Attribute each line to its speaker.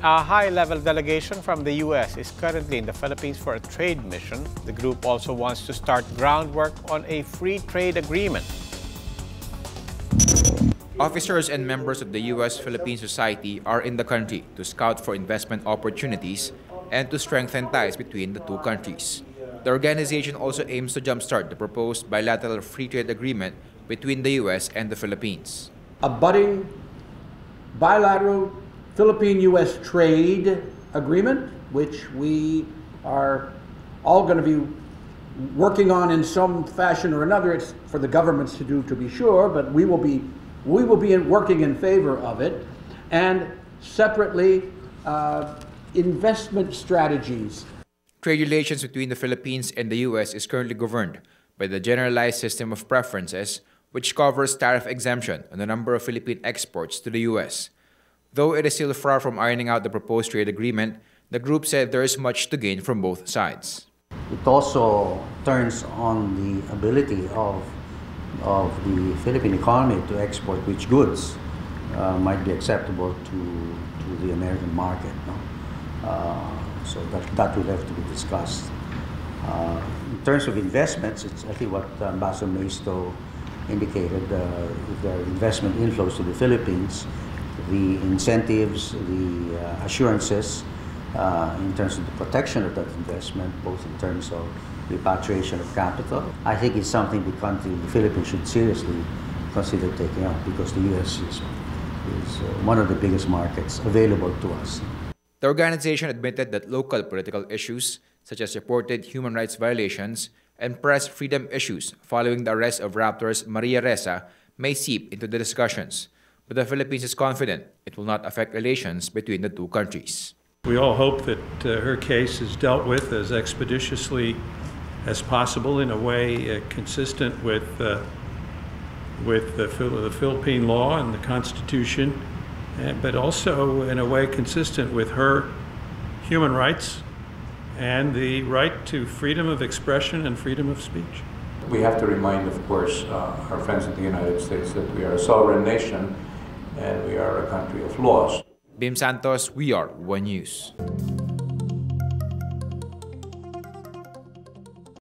Speaker 1: A high-level delegation from the U.S. is currently in the Philippines for a trade mission. The group also wants to start groundwork on a free trade agreement.
Speaker 2: Officers and members of the U.S.-Philippine Society are in the country to scout for investment opportunities and to strengthen ties between the two countries. The organization also aims to jumpstart the proposed bilateral free trade agreement between the U.S. and the Philippines.
Speaker 3: A budding bilateral Philippine-U.S. trade agreement, which we are all going to be working on in some fashion or another. It's for the governments to do, to be sure, but we will be working in favor of it. And separately, investment strategies.
Speaker 2: Trade relations between the Philippines and the U.S. is currently governed by the Generalized System of Preferences, which covers tariff exemption on a number of Philippine exports to the U.S. Though it is still far from ironing out the proposed trade agreement, the group said there is much to gain from both sides.
Speaker 4: It also turns on the ability of the Philippine economy to export which goods might be acceptable to the American market. No? So that will have to be discussed. In terms of investments, it's I think what Ambassador Maisto indicated, if there are investment inflows to the Philippines, the incentives, the assurances in terms of the protection of that investment, both in terms of repatriation of capital. I think it's something the Philippines should seriously consider taking up because the U.S. is one of the biggest markets available to us.
Speaker 2: The organization admitted that local political issues, such as reported human rights violations and press freedom issues following the arrest of Raptor's Maria Ressa, may seep into the discussions. But the Philippines is confident it will not affect relations between the two countries.
Speaker 5: We all hope that her case is dealt with as expeditiously as possible in a way consistent with the Philippine law and the Constitution, but also in a way consistent with her human rights and the right to freedom of expression and freedom of speech.
Speaker 6: We have to remind, of course, our friends in the United States that we are a sovereign nation and we are a country of laws.
Speaker 2: Bim Santos, We Are One News.